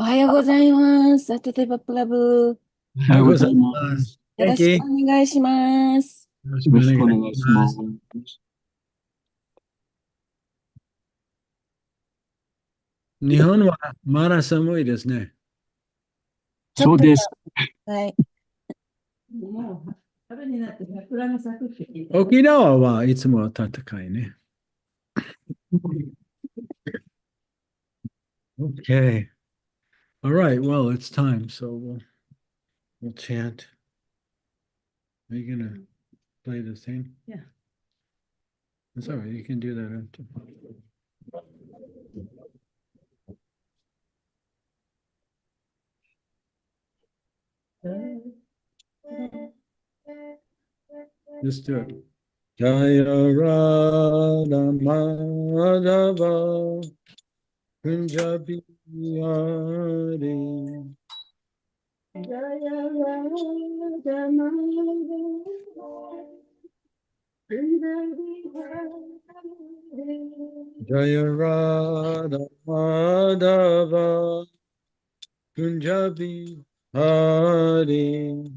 おはようございます。サタデバプラブ。おはようございまます。す。よろしくお願いします。よろしよろしくお願いしくお願いします。ます。日本はまだ寒いですね。ちょっと、そうです。はい。もう春になって桜が咲くって聞いた。沖縄はいつも暖かいね。Okay. All right. Well, it's time. So we'll chant. Are you going to play the thing? Yeah. It's all right. You can do that after. Just do it. Jaya Radha Madhava Kunjabi Hari Jaya Radha Madhava Kunjabi Hari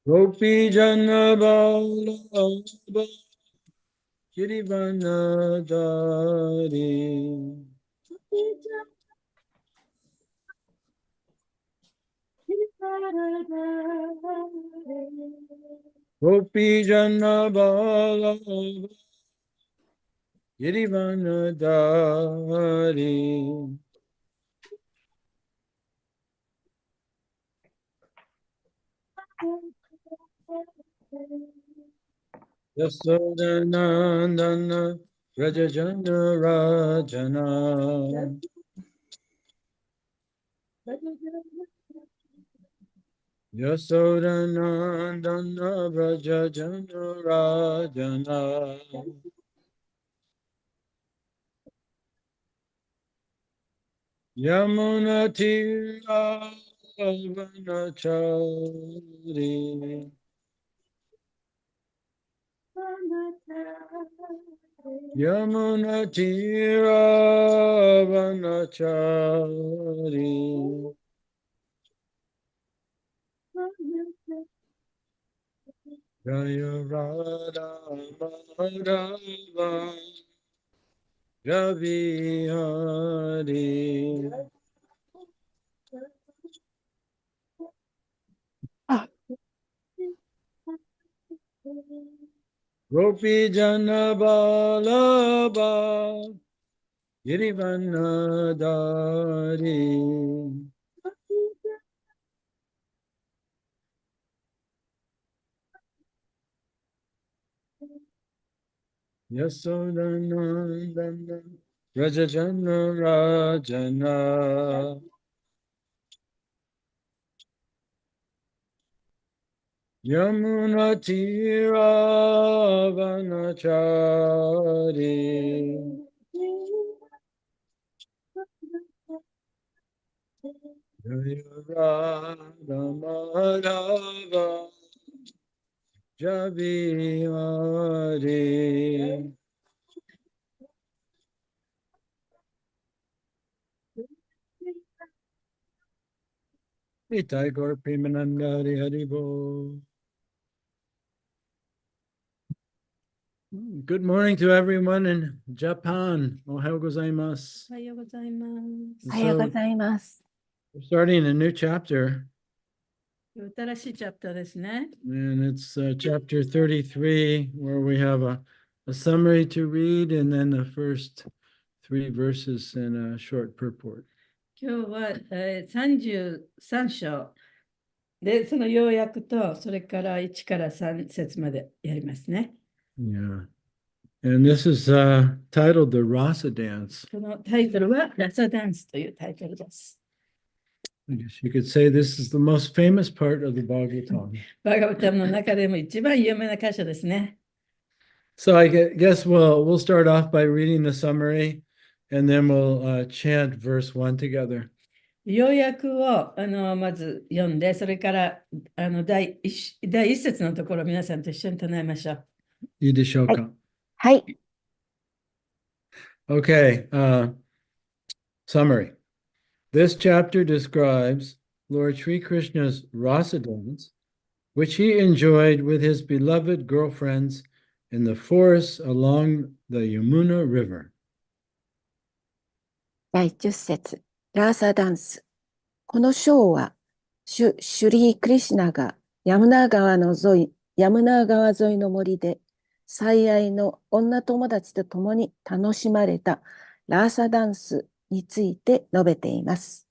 Gopi Jana Vallabha Girivanadari Gopi Jana Vallabha Girivanadari Yasodanandana Rajajana Rajana Yasodanandana Rajajana Rajana Yamunatira Vanachari Yamunatira Vanachari Jaya Radha Madhava Ravi Hari Gopi Jana Vallabha Girivanadari Yasodanandana Rajajana Rajana Yamunatira Vanachari Jaya Radha Madhava Jabi Hari Nitai Gaur Premananda Hari Haribo. Good morning to everyone in Japan. Ohayou gozaimasu. おはようございます。おはようご So ざいます。 we're starting a new chapter, 新しいチャプターですね。 and it's chapter 33, where we have a summary to read and then the first 3 verses and a short purport. 今日は、33章で、その要約と、それから1から3節までやりますね。 Yeah. And this is titled The Rasa Dance. このタイトルは、ラサダンスというタイトルです。I guess you could say this is the most famous part of the Bhagavatam. バガバタムの中でも一番有名な箇所ですね。 So I guess we'll start off by reading the summary, and then we'll chant verse 1 together. 要約をまず読んで、それから第一節のところを皆さんと一緒に唱えましょう。いいでしょうか。はい。Okay, summary. This chapter describes Lord Sri Krishna's rasa dance, which he enjoyed with his beloved girlfriends in the forests along the Yamuna River. 第10節、ラーサダンス。この章は、シュリー・クリシュナがヤムナー川沿いの森で、最愛の女友達と共に楽しまれたラーサダンスについて述べています。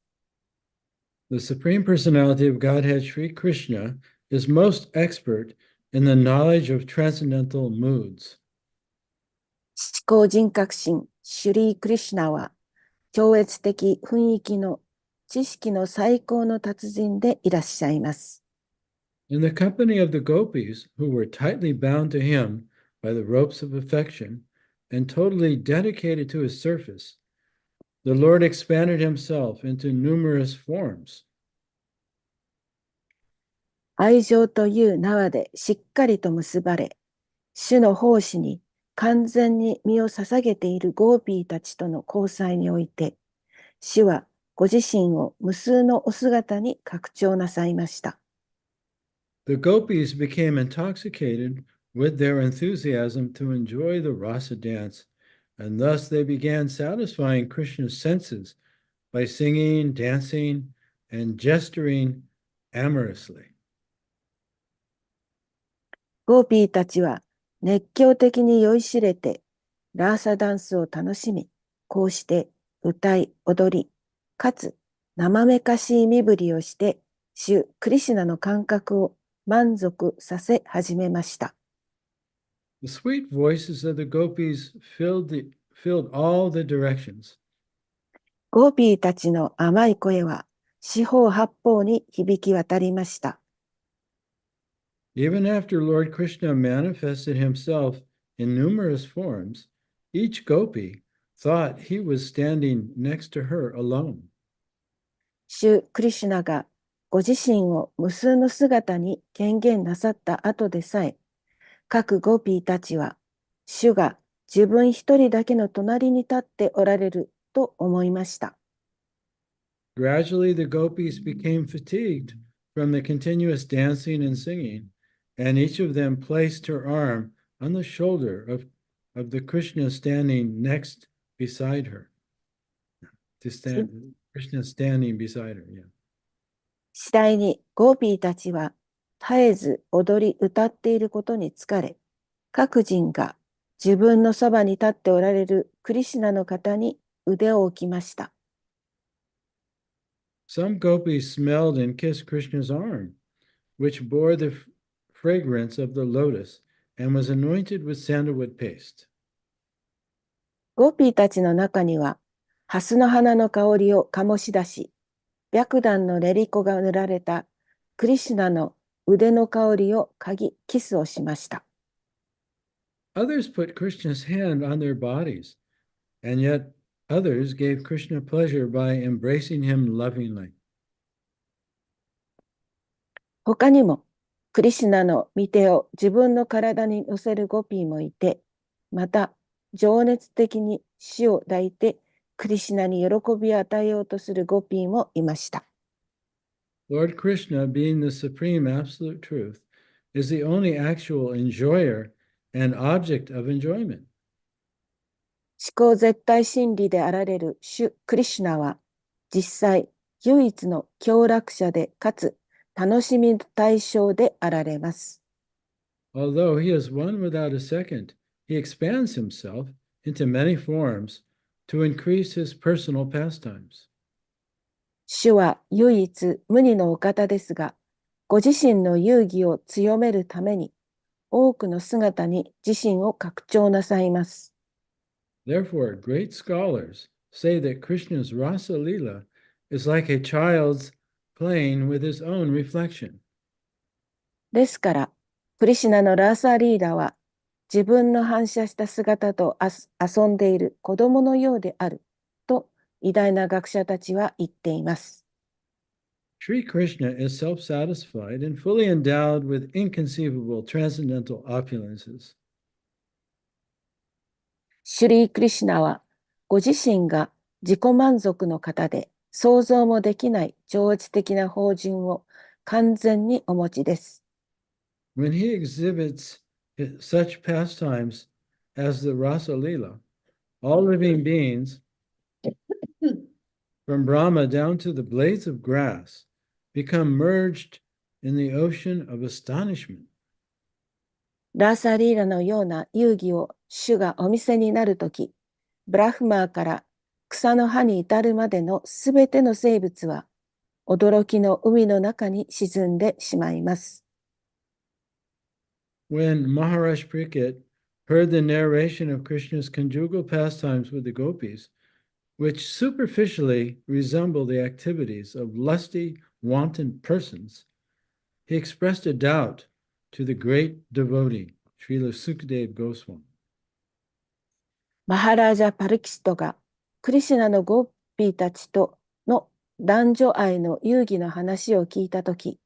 The Supreme Personality of Godhead Sri Krishna is most expert in the knowledge of transcendental moods. 思考人格心、シュリー・クリシュナは、超越的雰囲気の知識の最高の達人でいらっしゃいます。In the company of the gopis, who were tightly bound to him by the ropes of affection and totally dedicated to his service, the Lord expanded himself into numerous forms. 愛情という縄でしっかりと結ばれ、主の奉仕に完全に身を捧げているゴーピーたちとの交際において、主はご自身を無数のお姿に拡張なさいました。The gopis became intoxicated with their enthusiasm to enjoy the rasa dance, and thus they began satisfying Krishna's senses by singing, dancing, and gesturing amorously. ゴーピーたちは熱狂的に酔いしれて、ラーサダンスを楽しみ、こうして歌い、踊り、かつ生めかしい身振りをして、主クリシュナの感覚を満足させ始めました。The sweet voices of the gopis filled all the directions. ゴーピーたちの甘い声は四方八方に響き渡りました。Even after Lord Krishna manifested himself in numerous forms, each gopi thought he was standing next to her alone. 主クリシュナがご自身を無数の姿に権限なさった後でさえ、各ゴピーたちは主が自分一人だけの隣に立っておられると思いました。Gradually, the gopis became fatigued from the continuous dancing and singing, and each of them placed her arm on the shoulder of the Krishna standing next beside her. Krishna standing beside her, yeah. 次第にゴーピーたちは絶えず踊り歌っていることに疲れ、各人が自分のそばに立っておられるクリシュナの方に腕を置きました。Some gopis smelled and kissed Krishna's arm, which bore the fragrance of the lotus and was anointed with sandalwood paste. ゴーピーたちの中には、ハスの花の香りを醸し出し、白檀のレリコが塗られたクリシュナの腕の香りを嗅ぎ、キスをしました。Others put Krishna's hand on their bodies, and yet others gave Krishna pleasure by embracing him lovingly. 他にも、クリシュナの御手を自分の体に乗せるゴピーもいて、また、情熱的に死を抱いて、クリシュナに喜びを与えようとするゴピーもいました。Lord Krishna, being the supreme absolute truth, is the only actual enjoyer and object of enjoyment. 思考絶対真理であられる主クリシュナは、実際唯一の享楽者でかつ楽しみの対象であられます。Although he is one without a second, he expands himself into many forms to increase his personal pastimes. 主は唯一無二のお方ですが、ご自身の遊戯を強めるために、多くの姿に自身を拡張なさいます。Therefore, great scholars say that Krishna's Rasa Lila is like a child's playing with his own reflection. ですから、クリシュナのラーサーリーダは、自分の反射した姿と遊んでいる子供のようであると偉大な学者たちは言っています。Sri Krishna is self-satisfied and fully endowed with inconceivable transcendental opulences. シュリー・クリシュナはご自身が自己満足の方で想像もできない超越的な法順を完全にお持ちです。When he exhibits such pastimes as the Rasa Lila, all living beings, from Brahma down to the blades of grass, become merged in the ocean of astonishment. ラーサーリーラのような遊戯を主がお見せになるとき、ブラフマーから草の葉に至るまでのすべての生物は驚きの海の中に沈んでしまいます。When Maharaj Parikshit heard the narration of Krishna's conjugal pastimes with the gopis, which superficially resemble the activities of lusty, wanton persons, he expressed a doubt to the great devotee, Srila Sukadeva Goswami. マハラージャ・パルキシトがクリシュナのゴッピーたちとの男女愛の遊戯の話を聞いたとき、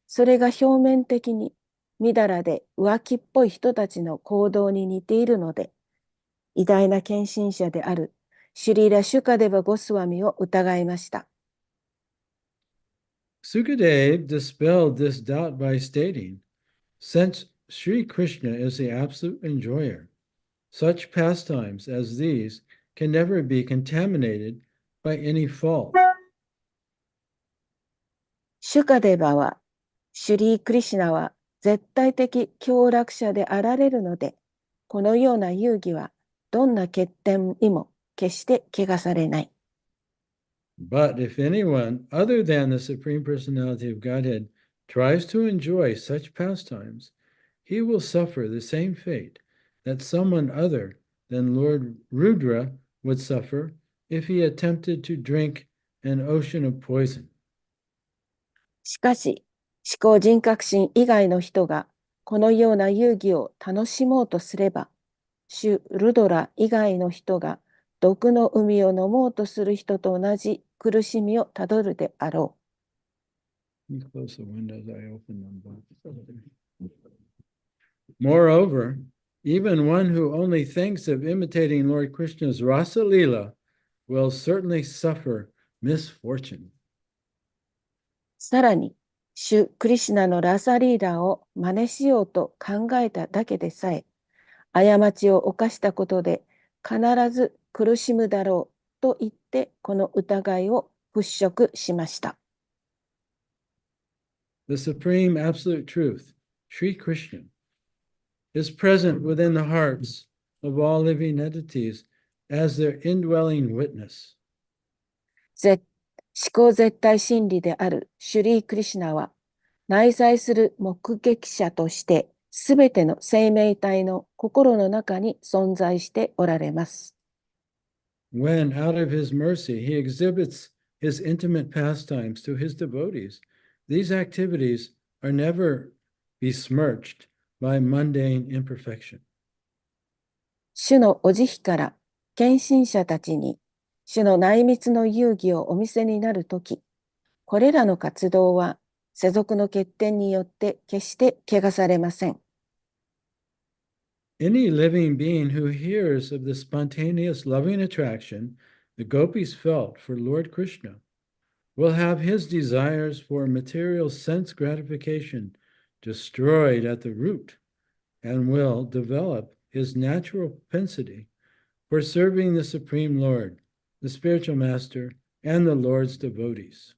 それが表面的にみだらで浮気っぽい人たちの行動に似ているので、偉大な献身者であるシュリーラ・シュカデバ・ゴスワミを疑いました。Sukadeva dispelled this doubt by stating, since Sri Krishna is the absolute enjoyer, such pastimes as these can never be contaminated by any fault. シュカデバは、シュリー・クリシュナは絶対的享楽者であられるので、このような遊戯はどんな欠点にも決して汚されない。But if anyone other than the Supreme Personality of Godhead tries to enjoy such pastimes, he will suffer the same fate that someone other than Lord Rudra would suffer if he attempted to drink an ocean of poison. しかし、思考人格心以外の人がこのような遊戯を楽しもうとすれば、シュ・ルドラ以外の人が毒の海を飲もうとする人と同じ苦しみをたどるであろう。Let me close the windows, I open them both. Moreover, even one who only thinks of imitating Lord Krishna's Rasa Lila will certainly suffer misfortune. さらに、シュ・クリシュナのラサリーラを真似しようと考えただけでさえ、過ちを犯したことで必ず苦しむだろうと言って、この疑いを払拭しました。The Supreme Absolute Truth, Sri Krishna, is present within the hearts of all living entities as their indwelling witness. 思考絶対真理であるシュリー・クリシュナは内在する目撃者としてすべての生命体の心の中に存在しておられます。When, out of his mercy, he exhibits his intimate pastimes to his devotees, these activities are never besmirched by mundane imperfection. 主のお慈悲から献身者たちに主の内密の遊戯をお見せになるとき、これらの活動は世俗の欠点によって決して汚されません。Any living being who hears of the spontaneous loving attraction the gopis felt for Lord Krishna will have his desires for material sense gratification destroyed at the root and will develop his natural propensity for serving the Supreme Lord, the spiritual master, and the Lord's devotees.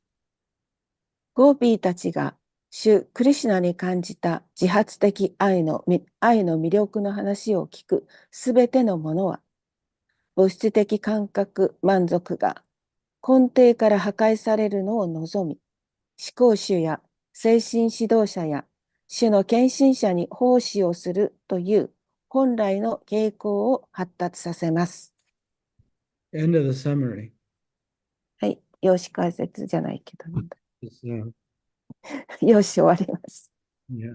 ゴーピーたちが主クリシュナに感じた自発的愛の魅力の話を聞くすべてのものは、物質的感覚満足が根底から破壊されるのを望み、思考主や精神指導者や主の献身者に奉仕をするという本来の傾向を発達させます。End of the summary. はい、用紙解説じゃないけど、It's, 用紙終わります。yeah.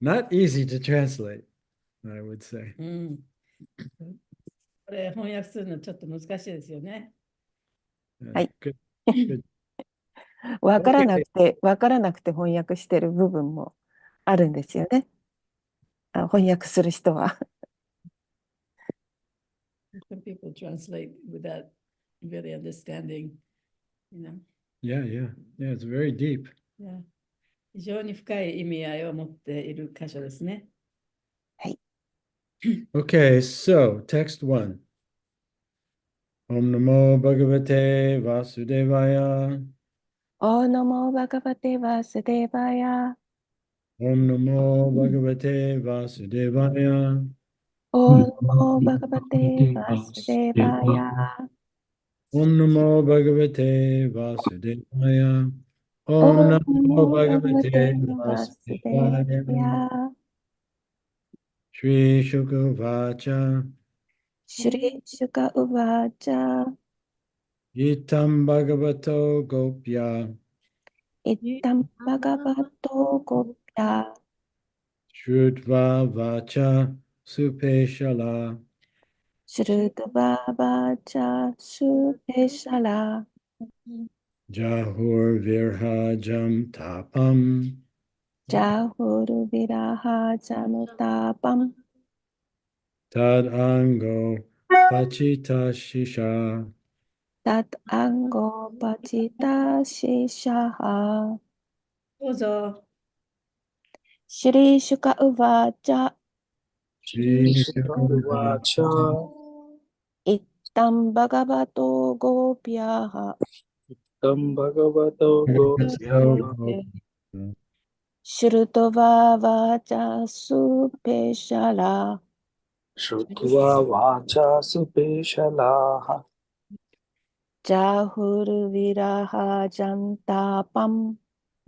Not easy to translate, I would say. うん。これ翻訳するのちょっと難しいですよね。はい。Good. Good. わからなくて翻訳してる部分もあるんですよね。翻訳する人は。Some people translate without really understanding, you know. Yeah, it's very deep. Yeah. 非常に深い意味合いを持っている箇所ですね。Okay, so text 1. Om Namo Bhagavate Vasudevaya. オーノモバガバテバスデバヤ。 Om Namo Bhagavate Vasudevaya. オーノモバガバテバスデバヤ。 Om Namo Bhagavate Vasudevaya. オ Om ーノ Namo モバガバ Bhagavate テバスデバ Vasudevaya. ヤ。 Shri Shukavacha. シュリシュカウバーチャ。 Itam Bhagavato Gopya. イッタンバガバトゴピャ。 Shrutva Vacha Supeshala. シュルドバーバーチャシュペシャラ。 Jahur Virhajam Tapam. ジャフルビラハジャムタパン。 Tad Ango Pachita Shisha. タッアンゴパチタシシャハ。どうぞ。シュリシュカウバーチャ。 Shri Shukavacha. Shukavacha. イッタンバガバトゴピャハ。 Tam Bhagavato Gopya. シュルトバーバーチャスペシャラ。 Shrutva Vacha Supeshalaha. ジャフルビラハジャンタパン。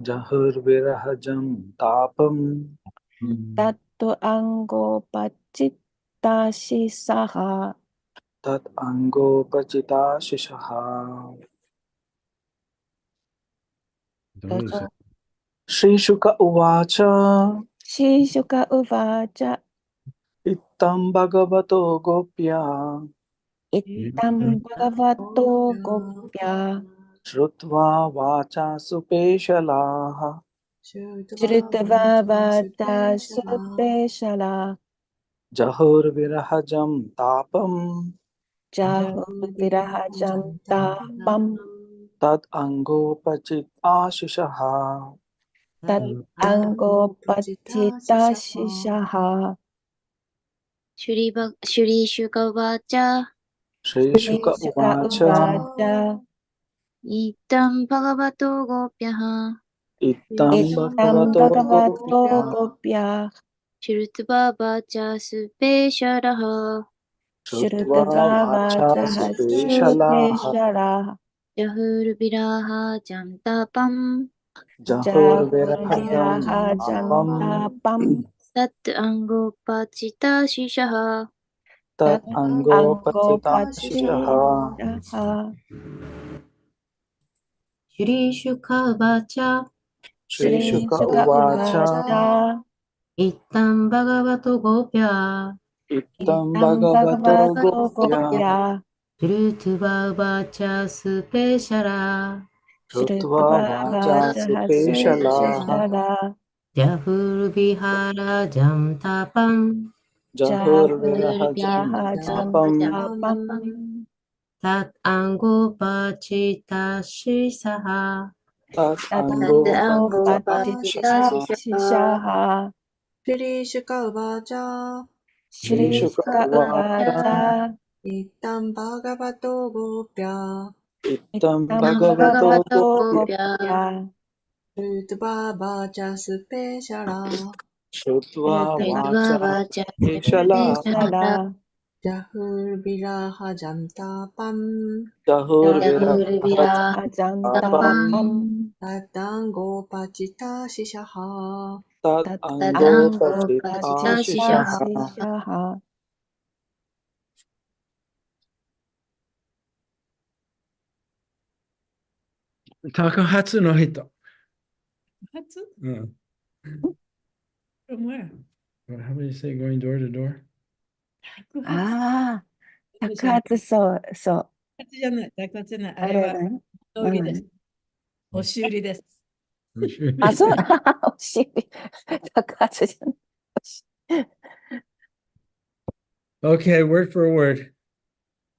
Jahur Virahajam Tapam. タットアンゴパチタシサハ。 Tat Ango Pachita Shishaha. どうぞ。 Shri Shuka Uvacha. シーシュカウバーチャ。 Ittam Bhagavato Gopya. イッタンバガバトゴピャ。 Shrutva Vacha Supeshalaha. シュルトバーバーチャスペシャラ。 Jahur Virahajam Tapam. ジャフルビラハジャンタパン。 Tat Ango Pachita Shishaha. タッアンゴパチタシシャハ。 シュリシュカバチャ、Shri シュリ Shuka シュカウバー Uvacha. チャ。 イタンバガバトゴピャハ、イ Ittam ッタンバ Bhagavato ガバト Gopya. ゴピャ。 シュルトババチャスペシャラハ、シュル Shrutva トバーバーチ Vacha ャシュペシ Supeshalaha. ャラ。 ジャフルビラハジャンタパン、ジ Jahur ャフルビラ Virahajam ハジャンタ Tapam. パン。 タットアンゴパチタシシャハ、 Tat Tat Ango Ango Pachita Pati Shishaha. Shaha. シュリーシュカーバーチャー、 Shri Shri Shuka Shuka Uvacha. Uvacha. イッタンバガバトゴーピャー、 Ittam Tam Bhagavato Bhagavato Gopya. Gopya. トゥルトゥバーバーチャースペシャラ、 Shrutva Shrutva Vacha Vacha Hasu Supeshalaha. Shara. ジャフルビハラジャンタパン、 Jahur Virahajam Jaha Tapam. Janta Pam. タッアンゴパチタシサハ、 Tat Tat Ango Ango Pachita Patita Shishaha. Shishaha. Shri Shukavacha. Shri Shri Shuka Shuka Uvacha. Uvacha. Ittam Bhagavato Gopya. Ittam Tam Bhagavato Bhagavato Gopya. Gopya. Rutva Vacha Speciala. Shrutva Shrutva Vachaバチャスペシ Supeshalaha. ャラ、 Shala. Jahur Vilaha Jantapam. Jahur ジャフルビ Virahajam Jahur ラ Hajanta タパ Tapam. Pam. ン、 Tatango Pachita Shishaha. Tat Tat Ango Ango Pachita Pachita Patita Shishaha. Shishaha. Shishaha. 高発の人。初 Mm. From where? How do you say going door to door? 宅発ああ、爆発そう、そう。宅発じゃない。宅発じゃない。ああれはれね。葬儀です何。押し売りです。あ、そう、お尻。爆発じゃない。 Okay, word for word.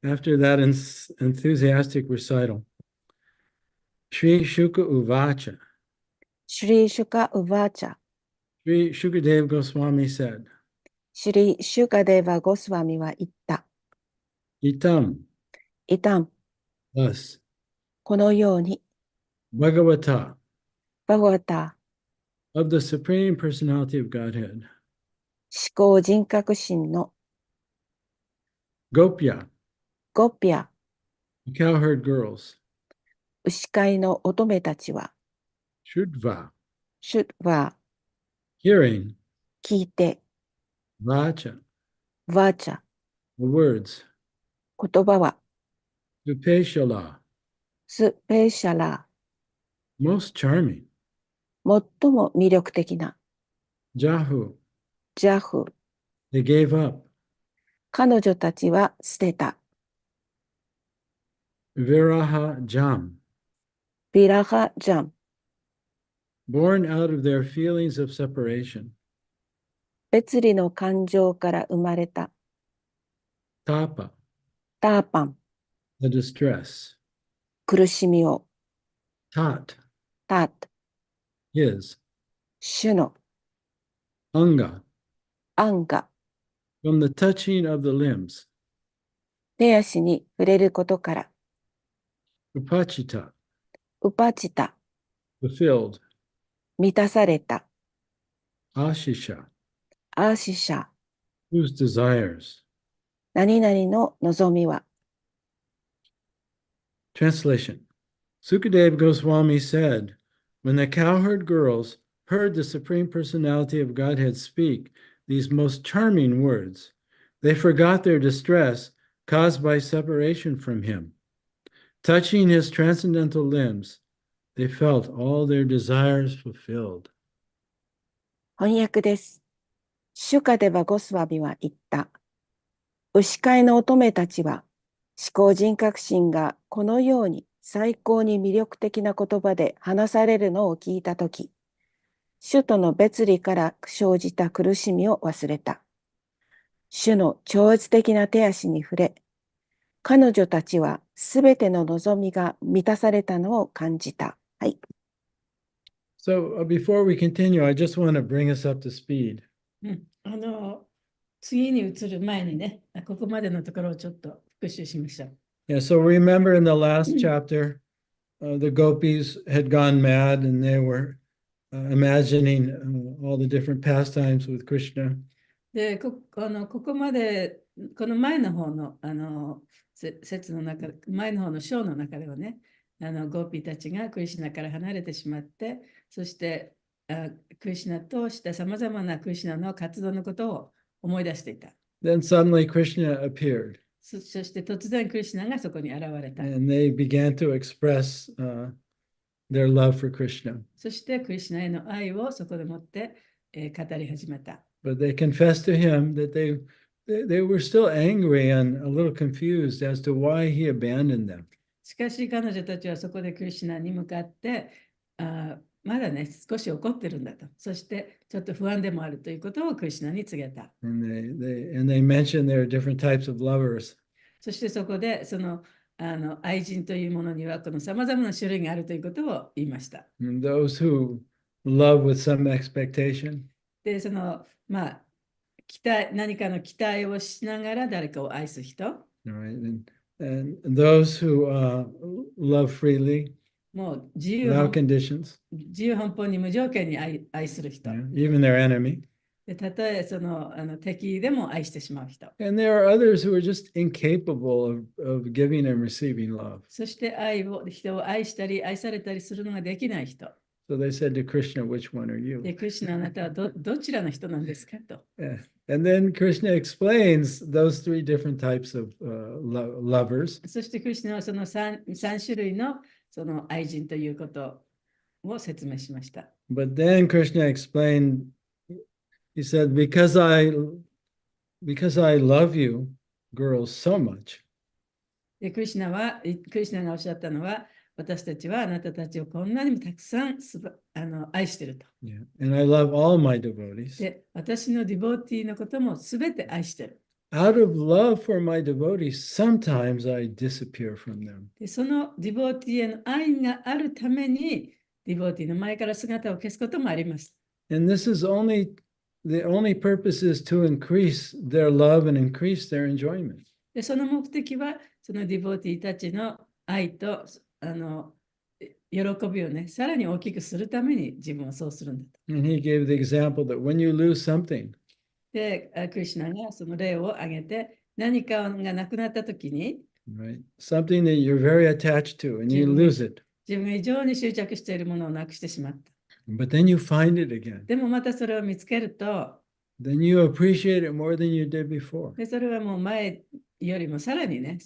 After that enthusiastic recital, Sri Shuka Uvacha, シュリー・シュカ・ウバーチャ、 Sri Shukadev Goswami said, シュリー・シュカデーバ・ゴスワミは言った。Itam, イタン、 thus, このように、 Bhagavata, バガワタ、 of the Supreme Personality of Godhead, 思考人格心の Gopya, ゴピア、 the cowherd girls, 牛飼いの乙女たちは、 Shrudva, シュは hearing, 聞いて、 Vacha, ワーチャ、 the words, 言葉は、 Dupeshala, スペーシャラ most charming, ー、最も魅力的な、 Jahu, ジャフ、 they gave up, 彼女たちは捨てた。Viraha Jam, ビラハ・ジャン、 born out of their feelings of separation, 別離の感情から生まれた。 Tapa, ターパン、 the distress, 苦しみを、 Tat, タート、 his, 主の、 Anga, アンガ、 from the touching of the limbs, 手足に触れることから、 Upachita, ウパチタ、 fulfilled, 満たされた。 Ashisha, アーシシャ、 whose desires. 何々の望みは。 Translation. Sukadeva Goswami said, when the cowherd girls heard the Supreme Personality of Godhead speak these most charming words, they forgot their distress caused by separation from him. Touching his transcendental limbs, they felt all their desires fulfilled. 翻訳です。シュカデバ・ゴスワミは言った。牛飼いの乙女たちは、思考人格心がこのように最高に魅力的な言葉で話されるのを聞いたとき、主との別離から生じた苦しみを忘れた。主の超越的な手足に触れ、彼女たちはすべての望みが満たされたのを感じた。はい。So before we continue, I just want to bring us up to speed. 次に移る前にね、ここまでのところをちょっと復習しましょう。Yeah, so remember in the last chapter, the gopis had gone mad and they were imagining all the different pastimes with Krishna. で、ここまで、この前の方の、説の中、前の方の章の中ではね、ゴーピーたちがクリシュナから離れてしまって、そしてクリシュナとしたさまざまなクリシュナの活動のことを思い出していた。Then suddenly Krishna appeared そして突然クリシュナがそこに現れた。and they began to express their love for Krishna. そしてクリシュナへの愛をそこでもって、語り始めた。But they confessed to him that they were still angry and a little confused as to why he abandoned them. しかし彼女たちはそこでクリシュナに向かってまだね少し怒ってるんだと。そしてちょっと不安でもあるということをクリシュナに告げた。And they mentioned there are different types of lovers. そしてそこでその愛人というものにはこのさまざまな種類があるということを言いました。And those who love with some expectation. で、その何かの期待をしながら誰かを愛す人。Right? And those who love freely, もう自由 without conditions, 奔放に無条件に愛する人。even their enemy. でたとえその敵でも愛してしまう人。And there are others who are just incapable of giving and receiving love. そして人を愛したり愛されたりするのができない人。So they said to Krishna, which one are you? で、クリシュナあなたはどちらの人なんですかと。Yeah. And then Krishna explains those three different types of lovers. そしてクリシュナはその3種類のその愛人ということを説明しました。But then Krishna explained, he said, because I love you, girls, so much. で、クリシュナがおっしゃったのは、私たちはあなたたちをこんなにもたくさん愛していると。Yeah. And I love all my devotees. で、私のディボーティーのこともすべて愛している。out of love for my devotees, sometimes I disappear from them. で、そのディボーティーへの愛があるために、ディボーティーの前から姿を消すこともあります。And this is the only purpose is to increase their love and increase their enjoyment. で、その目的は、そのディボーティーたちの愛と喜びをね、さらに大きくするために自分はそうするんだと。And he gave the example that when you lose something, で、クリシュナがその例を挙げて、何かがなくなったときに、right? Something that you're very attached to and you lose it. 自分が非常に執着しているものをなくしてしまった。But then you find it again. でもまたそれを見つけると、Then you appreciate it more than you did before. でそれはもう前よりもさらにね、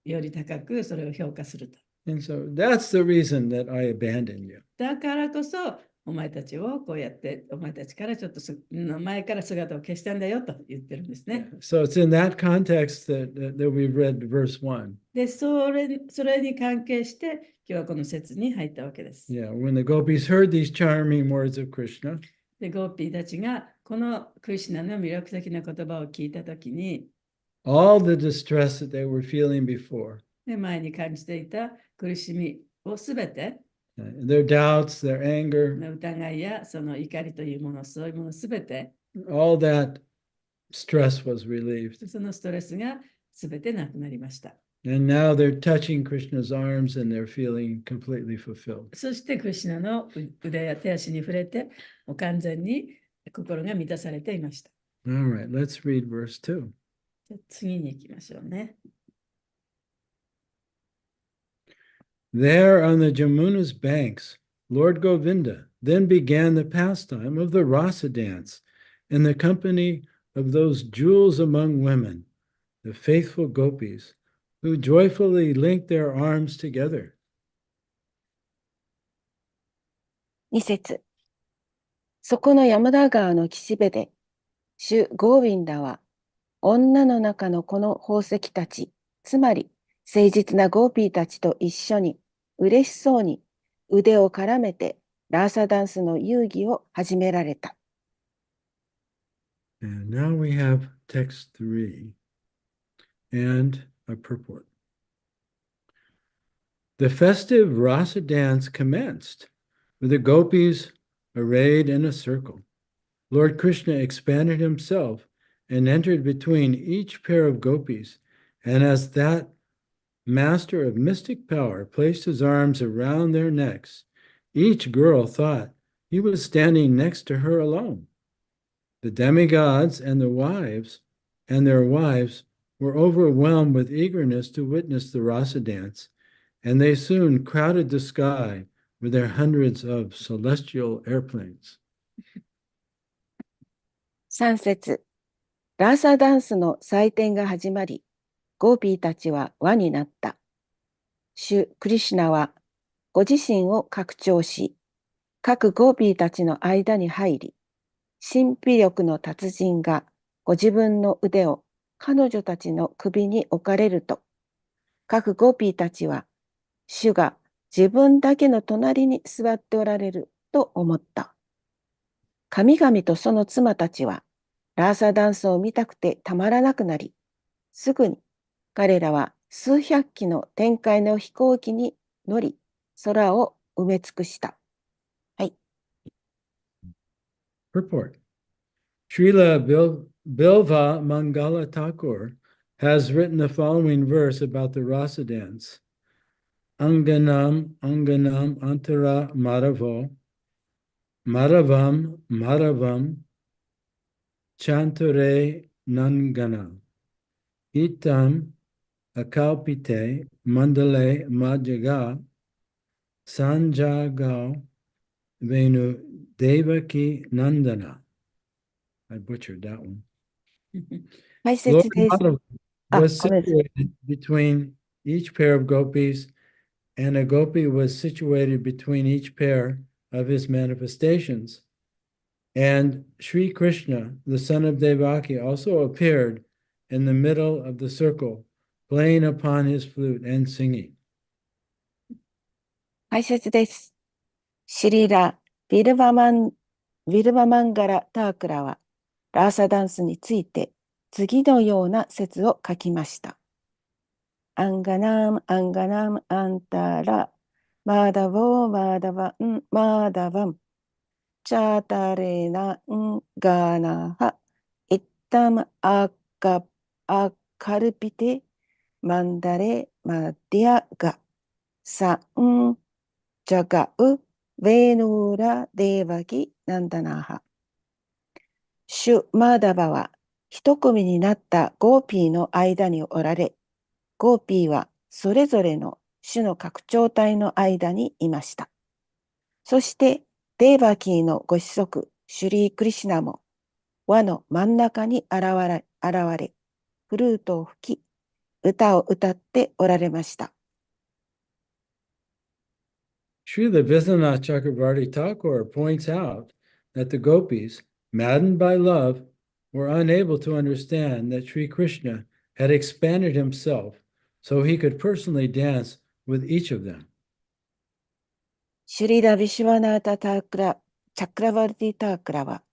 より高くそれを評価すると。And so that's the reason that I abandoned you. だからこそ、お前たちをこうやって、お前たちからちょっと前から姿を消したんだよと言ってるんですね。So it's in that context that we read verse 1. で、それに関係して、今日はこの説に入ったわけです。Yeah, when the gopis heard these charming words of Krishna, で、ゴーピーたちがこのクリシュナの魅力的な言葉を聞いたときに、all the distress that they were feeling before, で前に感じていた苦しみをすべて、their doubts, their anger, 疑いやその怒りというもの、そういうものすべて、all that stress was relieved. そのストレスがすべてなくなりました。And now they're touching Krishna's arms and they're feeling completely fulfilled. そしてクリシュナの腕や手足に触れて、もう完全に心が満たされていました。All right, let's read verse 2. じゃあ次に行きましょうね。There on the Jamuna's banks, Lord Govinda then began the pastime of the rasa dance in the company of those jewels among women, the faithful gopis, who joyfully linked their arms together. 2節。そこの山田川の岸辺で、主ゴーヴィンダは、女の中のこの宝石たち、つまり誠実なゴーピーたちと一緒に、嬉しそうに腕を絡めてラーサダンスの遊戯を始められた。And now we have text 3 and a purport. The festive rasa dance commenced with the gopis arrayed in a circle. Lord Krishna expanded himself and entered between each pair of gopis, and as that master of mystic power placed his arms around their necks, each girl thought he was standing next to her alone. The demigods and their wives were overwhelmed with eagerness to witness the rasa dance, and they soon crowded the sky with their hundreds of celestial airplanes. 3節。ラーサダンスの祭典が始まり、ゴーピーたちは輪になった。主クリシュナはご自身を拡張し、各ゴーピーたちの間に入り、神秘力の達人がご自分の腕を彼女たちの首に置かれると、各ゴーピーたちは主が自分だけの隣に座っておられると思った。神々とその妻たちはラーサダンスを見たくてたまらなくなり、すぐに彼らは数百機の天界の飛行機に乗り、空を埋め尽くした。はい。Purport. Srila Bilva Mangala Thakur has written the following verse about the rasa dance. Anganam antara maravo, maravam chanture nangana, itam akalpite mandale majaga sanjagao venu devaki nandana. I butchered that one. 解 Lord 説です。 Madhava あ、 was ごめんなさい。 situated between each pair of gopis, and a gopi was situated between each pair of his manifestations. And Sri Krishna, the son of Devaki, also appeared in the middle of the circle, playing upon his flute and singing. 解説です。シリラ・ビルバマンガラ・タークラは、ラーサダンスについて、次のような説を書きました。アンガナム、アンガナム、アンタラ、マダボー、マダバン、マダバン、チャタレナンガナハ、イッタムアカルピテ、マンダレマディアガ、サンジャガウ、ベヌーラデーバギナンダナハ。シュマダバは一組になったゴーピーの間におられ、ゴーピーはそれぞれの種の拡張体の間にいました。そしてデーバキーのご子息、シュリー・クリシナも輪の真ん中に現れ、フルートを吹き、歌を歌っておられました。Srila Vishwanath Chakravarti Thakur points out that the gopis, maddened by love, were unable to understand that Sri Krishna had expanded himself so he could personally dance with each of them. シュリーダ・ヴィシュワナータ・チャクラバルティ・タークラは、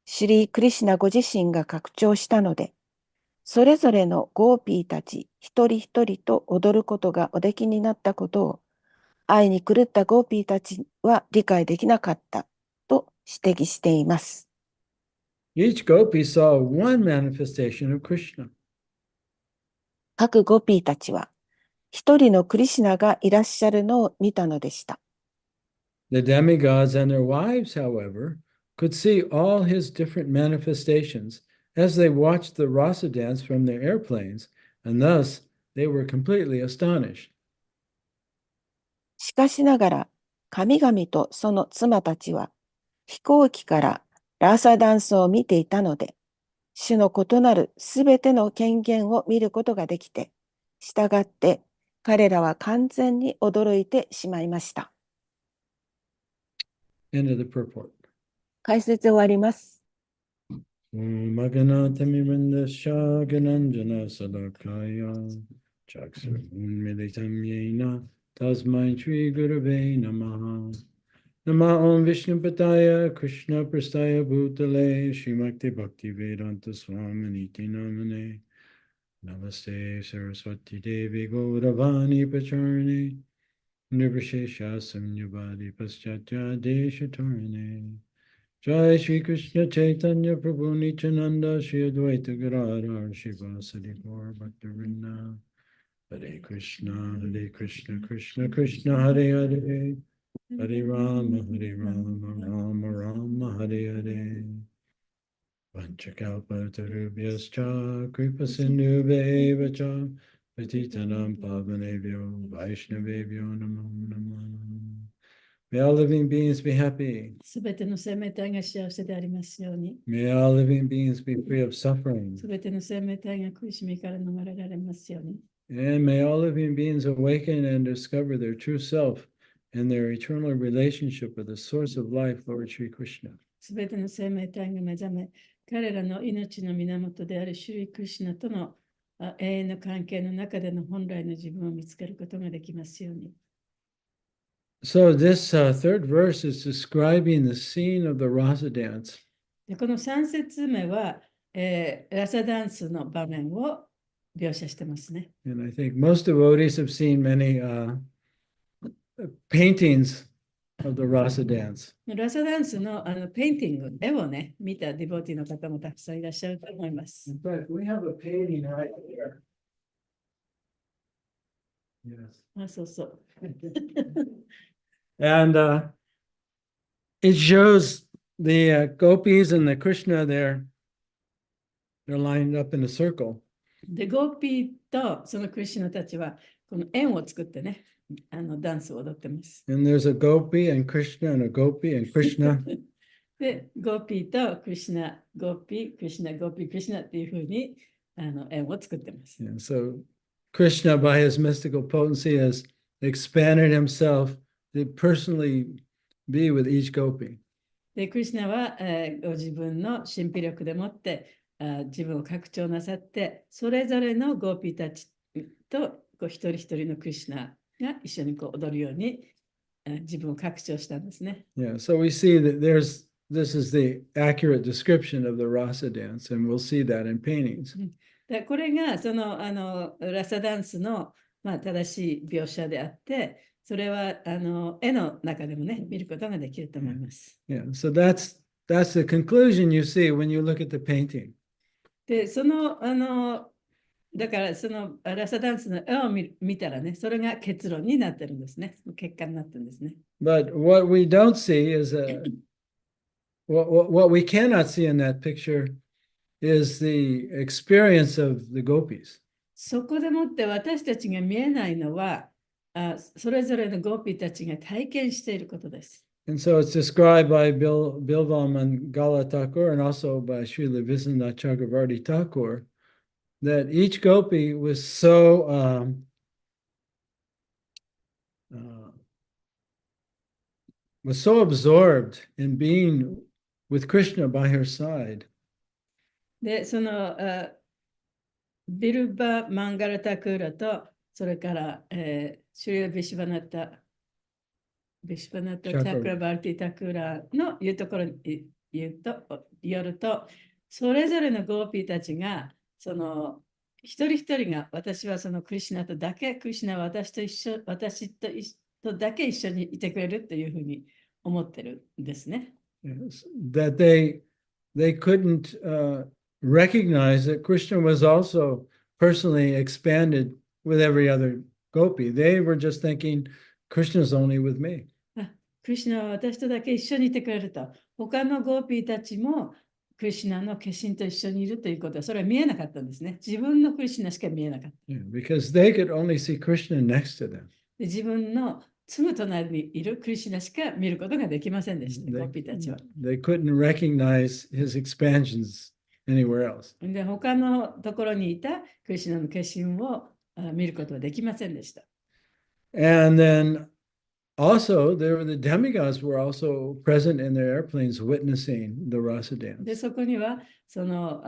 シュリー・クリシナご自身が拡張したので、それぞれのゴーピーたち一人一人と踊ることがおできになったことを、愛に狂ったゴーピーたちは理解できなかったと指摘しています。Each gopi saw one manifestation of Krishna. 各ゴーピーたちは、一人のクリシナがいらっしゃるのを見たのでした。The demigods and their wives, however, could see all his different manifestations as they watched the rasa dance from their airplanes, and thus they were completely astonished. しかしながら、神々とその妻たちは、飛行機からラーサダンスを見ていたので、種の異なるすべての権限を見ることができて、したがって彼らは完全に驚いてしまいました。End of the purport. 解説終わります。Magana Tamivandasha Gananjana Sadakaya Chaksa Militam Yena Tasmai Shri Gurave Namaha Nama Om Vishnu Pataya Krishna Prastaya Bhutale Shrimakti Bhakti Vedanta Swaminiti Namane Namaste Saraswati Devi Gauravani Pacharne Nirvishesha Samyavadi Paschatya Deshatarne Jai Shri Krishna Chaitanya Prabhu Nityananda Shri Advaita Gadadhar Shivasadi Gaur Bhaktivinoda Hare Krishna Krishna Krishna Hare Hare Hare Rama Rama Rama Hare Hare Vanchakalpatarubhyascha Kripa Sindhubheva Patitanam Pavanebhyo Vaishnavebhyo Namo Namah. May all living beings be happy. すべての生命体が幸せでありますように。May all living beings be free of suffering. すべての生命体が苦しみから逃れられますように。And may all living beings awaken and discover their true self and their eternal relationship with the source of life, Lord Sri Krishna. すべての生命体が目覚め、彼らの命の源であるシュリー・クリシュナとの永遠の関係の中での本来の自分を見つけることができますように。So this third verse is describing the scene of the rasa dance. でこの3節目は、ラサダンスの場面を描写してますね。And I think most devotees have seen many paintings of the rasa dance. ラサダンスのペインティング、絵をね、見たディボティの方もたくさんいらっしゃると思います。In fact, we have a painting right here. Yes. あ、そうそう。And it shows the gopis and the Krishna there. They're lined up in a circle. で、ゴーピーとそのクリシュナたちは、この円を作ってね、ダンスを踊ってます。And there's a gopi and Krishna and a gopi and Krishna. で、ゴーピーとクリシュナ、ゴーピー、クリシュナ、ゴーピー、クリシュナっていうふうに円を作ってます。And so Krishna, by his mystical potency, has expanded himself to personally be with each gopi. で、クリシュナは、ご自分の神秘力でもって自分を拡張なさって、それぞれのゴーピーたちと一人一人のクリシュナが一緒に踊るように自分を拡張したんですね。Yeah, so we see that there's this is the accurate description of the rasa dance, and we'll see that in paintings. でこれがそのラサダンスの、正しい描写であって、それは絵の中でもね、見ることができると思います。Yeah, so that's the conclusion you see when you look at the painting. で、だからそのラサダンスの絵を見たらね、それが結論になってるんですね。結果になってるんですね。But what we don't see is what we cannot see in that picture is the experience of the gopis. そこでもって私たちが見えないのは、それぞれのゴーピーたちが体験していることです。And so it's described by Bilvam Mangala Thakur and also by Srila Viswanath Chakravarti Thakur that each gopi was so absorbed in being with Krishna by her side. で、そのビルバ・マンガラタクーラと、それから、シュリア・ビシュバナタ・チャクラバルティ・タクーラの言うところによると、それぞれのゴーピーたちが、その一人一人が私はそのクリシュナとだけ、クリシュナは私とだけ一緒にいてくれるというふうに思ってるんですね。Yes, that they couldn't recognize that Krishna was also personally expanded with every other gopi. They were just thinking, Krishna's only with me. クリシュナは私とだけ一緒にいてくれると。他のゴーピーたちもクリシュナの化身と一緒にいるということは、それは見えなかったんですね。自分のクリシュナしか見えなかった。Yeah, because they could only see Krishna next to them. で自分のすぐ隣にいるクリシュナしか見ることができませんでした、ゴーピーたちは。They couldn't recognize his expansions anywhere else. で他のところにいたクリシュナの化身を見ることはできませんでした。And then also, the demigods were also present in their airplanes witnessing the rasa で dance. そこにはその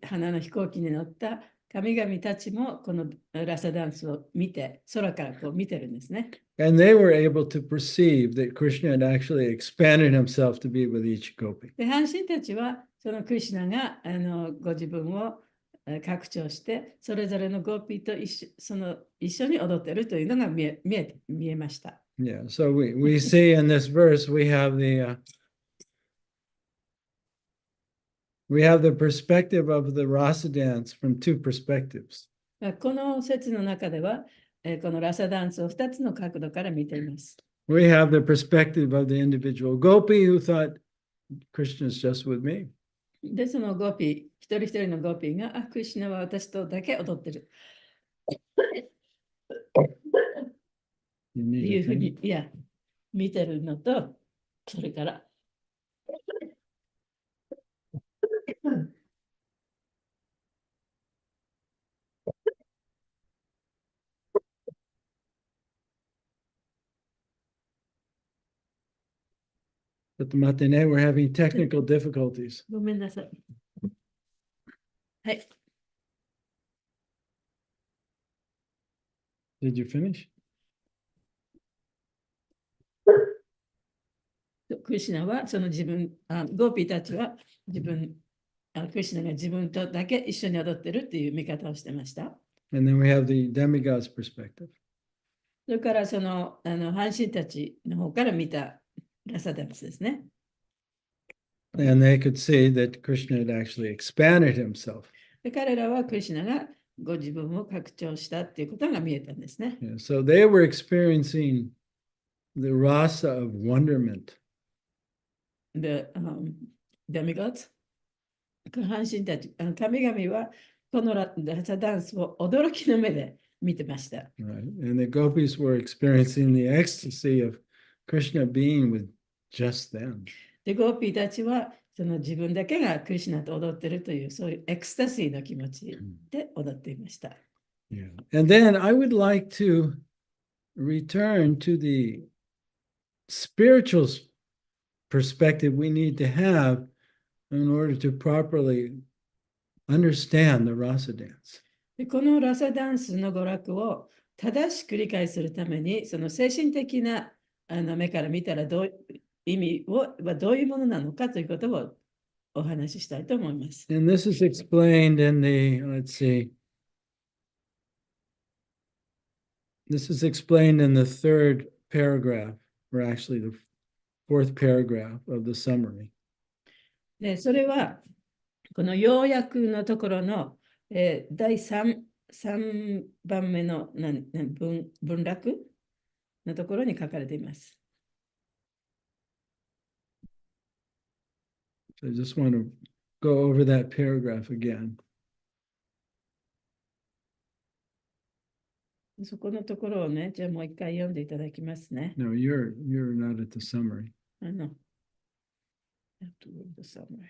花の飛行機に乗った神々たちもこのラサダンスを見て、空からこう見てるんですね。And they were able to perceive that Krishna had actually expanded himself to be with each gopi. で、半身たちはそのクリシュナがご自分を拡張して、それぞれのゴーピーと一緒に踊っているというのが見えました。Yeah, so we see in this verse we have the perspective of the rasa dance from two perspectives. この説の中では、このラサダンスを2つの角度から見ています。We have the perspective of the individual gopi who thought Krishna is just with me. で、そのゴーピー、一人一人のゴーピーが、クリシュナは私とだけ踊ってる。いうふうに、見てるのと、それから、But the matinee, we're having technical difficulties. ごめんなさい。はい。Did you finish? クリシュナはそのゴーピーたちはクリシュナが自分とだけ一緒に踊ってるっていう見方をしてました。And then we have the demigod's perspective. それからその半身たちの方から見たラサダンスですね。And they could see that Krishna had actually expanded himself. で彼らはクリシュナがご自分を拡張したっていうことが見えたんですね。Yeah, so they were experiencing the rasa of wonderment. The demigods 半身たち、神々はこのラサダンスを驚きの目で見てました。Right. And the gopis were experiencing the ecstasy of Krishna being with just them. で、ゴーピーたちはその自分だけがクリシュナと踊ってるというそういうエクスタシーの気持ちで踊っていました。Yeah. And then I would like to return to the spiritual perspective we need to have in order to properly understand the rasa dance. でこのラサダンスの娯楽を正しく理解するために、その精神的な目から見たらどう意味はどういうものなのかということをお話ししたいと思います。And this is explained in the, let's see, this is explained in the third paragraph, or actually the fourth paragraph of the summary. で、それは、この要約のところの、第 3番目の文落のところに書かれています。So I just want to go over that paragraph again. そこのところをね、じゃあもう一回読んでいただきますね。No, you're not at the summary. I know. I have to read the summary.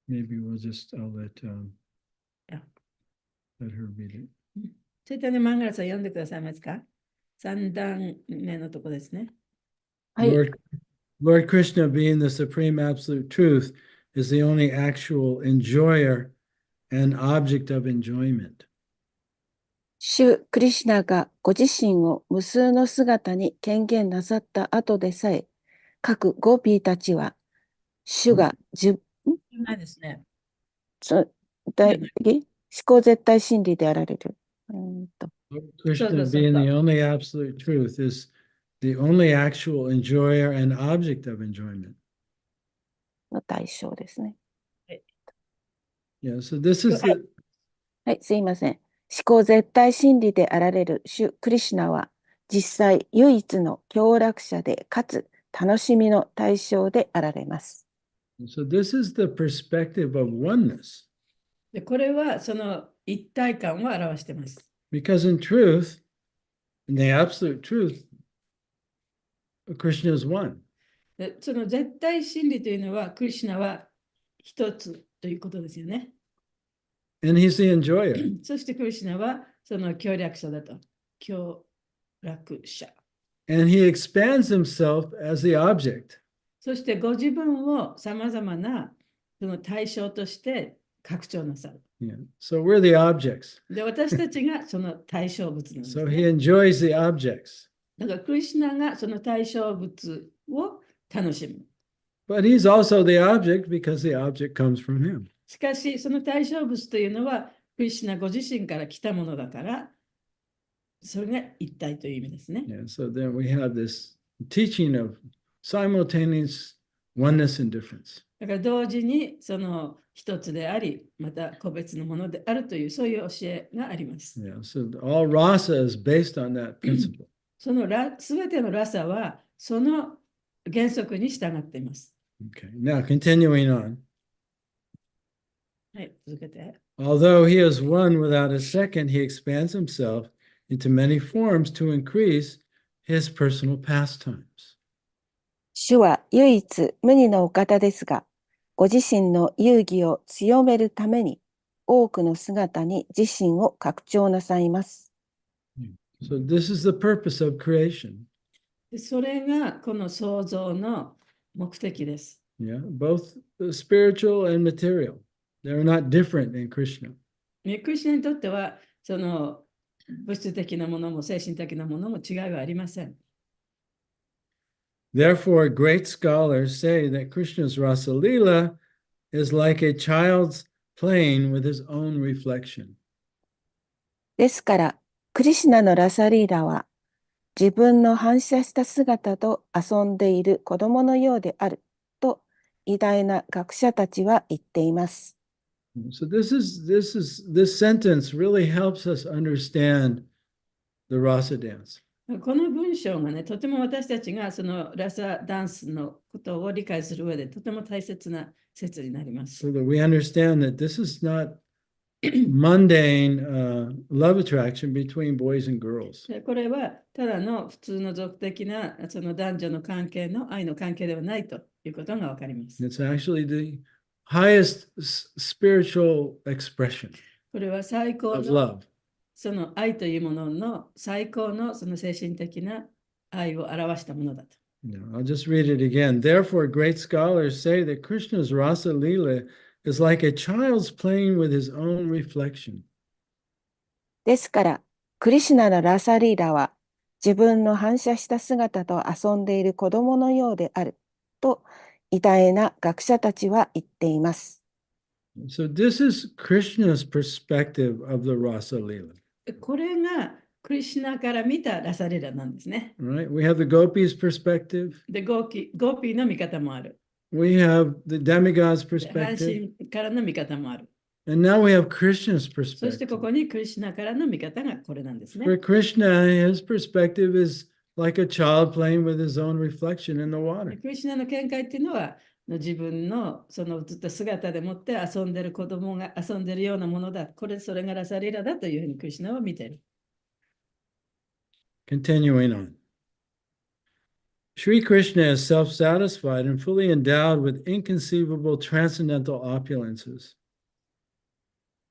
Maybe I'll Yeah. let her read it. チャイタニャ・マンガラさん読んでくださいますか？ 3段目のところですね。はい。 Lord Krishna, being the supreme absolute truth, is the only actual enjoyer and object of enjoyment. 主クリシュナがご自身を無数の姿に権限なさった後でさえ、各ゴーピーたちは、主がないですね。思考絶対真理であられる。Lord Krishna, being the only absolute truth, is the only actual enjoyer and object of enjoyment. の対象ですね。Yeah, so this is the はい、すいません。思考絶対真理であられる主クリシュナは、実際唯一の享楽者で、かつ楽しみの対象であられます。so this is the perspective of oneness. でこれはその一体感を表しています。Because in truth, in the absolute truth, Krishna is one. でその絶対真理というのは、クリシュナは一つということですよね。And he's the enjoyer. そしてクリシュナはその協力者だと。協楽者。And he expands himself as the object. そしてご自分をさまざまなその対象として拡張なさる。Yeah. So we're the objects. で、私たちがその対象物なんです、ね。So he enjoys the objects. だからクリシュナがその対象物を楽しむ。But he's also the object because the object comes from him. しかし、その対象物というのは、クリシュナご自身から来たものだから、それが一体という意味ですね。Yeah, so then we have this teaching of simultaneous oneness and difference. だから同時にその一つであり、また個別のものであるという、そういう教えがあります。Yeah, so all rasa is based on that principle. そのすべてのラサは、その原則に従っています。Okay, now continuing on. はい、続けて。Although he is one without a second, he expands himself into many forms to increase his personal pastimes. 主は唯一無二のお方ですが、ご自身の遊戯を強めるために、多くの姿に自身を拡張なさいます。So this is the purpose of creation. それがこの創造の目的です。Yeah, both spiritual and material. They're not different in Krishna. クリシュナにとっては、その物質的なものも精神的なものも違いはありません。Therefore, great scholars say that Krishna's Rasa Leela is like a child's playing with his own reflection. ですから、クリシュナのラサリーラは、自分の反射した姿と遊んでいる子供のようであると偉大な学者たちは言っています。So this sentence really helps us understand the rasa dance. この文章がね、とても私たちがそのラサダンスのことを理解する上でとても大切な説になります。So that we understand that this is not mundane love attraction between boys and girls. これはただの普通の俗的なその男女の関係の愛の関係ではないということがわかります。It's actually the highest spiritual expression これは最高 of の love. その愛というものの最高のその精神的な愛を表したものだと。I'll just read it again. Therefore, great scholars say that Krishna's Rasa Leela is like a child's playing with his own reflection. ですから、クリシュナのラサリーラは自分の反射した姿と遊んでいる子供のようであると偉大な学者たちは言っています。So this is Krishna's perspective of the Rasa Leela. これがクリシュナから見たラサリラなんですね。Right? We have the gopis' perspective. で、ゴーピーの見方もある。We have the demigod's で半 perspective. 身からの見方もある。 And now we have Krishna's そしてこ perspective. こにクリシュナからの見方がこれなんですね。 For Krishna, his perspective is like a child playing with his own reflection in the で water. クリシュナの見解っていうのは自分のその映った姿でもって遊んでる子供が遊んでるようなものだ。それがラサリラだというふうにクリシュナは見ている。 Continuing on. Sri Krishna is self-satisfied and fully endowed with inconceivable transcendental opulences.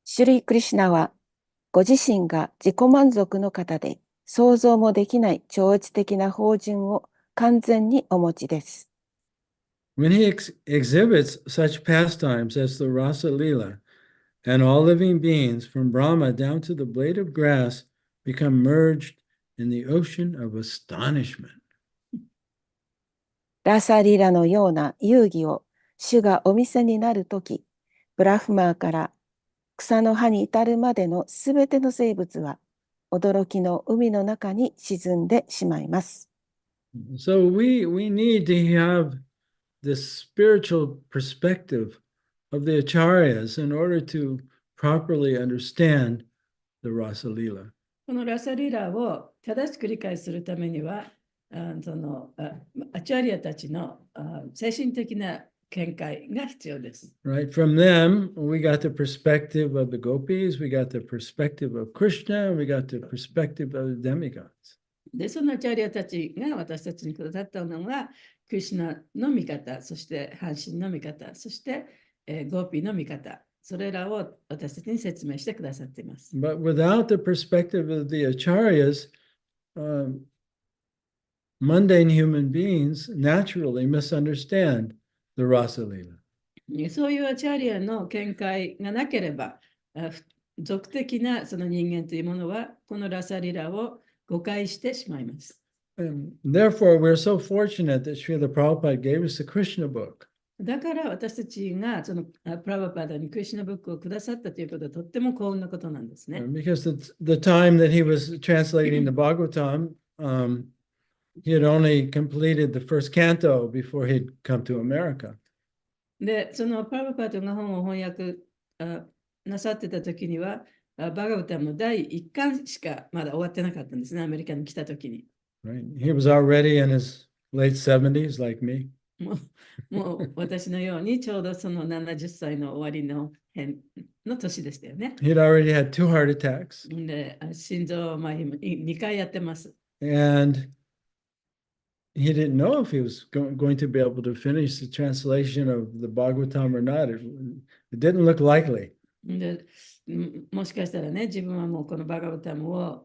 シュリー・クリシュナはご自身が自己満足の方で想像もできない超越的な芳醇を完全にお持ちです。When he exhibits such pastimes as the Rasa Leela, and all living beings from Brahma down to the blade of grass become merged in the ocean of astonishment. ラサリラのような遊戯を主がお見せになるとき、ブラフマーから草の葉に至るまでのすべての生物は驚きの海の中に沈んでしまいます。So we need to have this spiritual perspective of the acharyas in order to properly understand the Rasa Leela. このラサリラを正しく理解するためには、そのアチャリアたちの精神的な見解が必要です。 Right? From them, we got the perspective of the gopis, we got the perspective of Krishna, we got the perspective of the demigods. で、そのアチャリアたちが私たちにくださったのが、クリシュナの見方、そして半身の見方、そして、ゴーピーの見方、それらを私たちに説明してくださっています。 But without the perspective of the acharyas, mundane human beings naturally misunderstand the Rasa Leela. そういうアチャリアの見解がなければ、俗的なその人間というものは、このラサリラを誤解してしまいます。 And therefore, we're so fortunate that Srila Prabhupada gave us the Krishna book. だから私たちがそのプラバパダにクリシュナブックをくださったということはとっても幸運なことなんですね。Because the time that he was translating the Bhagavatam, he had only completed the first canto before he'd come to America. で、そのプラバパダが本を翻訳なさってた時には、バガバタムの第1巻しかまだ終わってなかったんですね、アメリカに来た時に。Right? He was already in his late 70s, like me. もう私のようにちょうどその70歳の終わりの辺の年でしたよね。 He'd already had 2 heart attacks. で、心臓麻痺も2回やってます。 And he didn't know if he was going to be able to finish the translation of the Bhagavatam or not. It didn't look likely. で、もしかしたらね、自分はもうこのバガバタム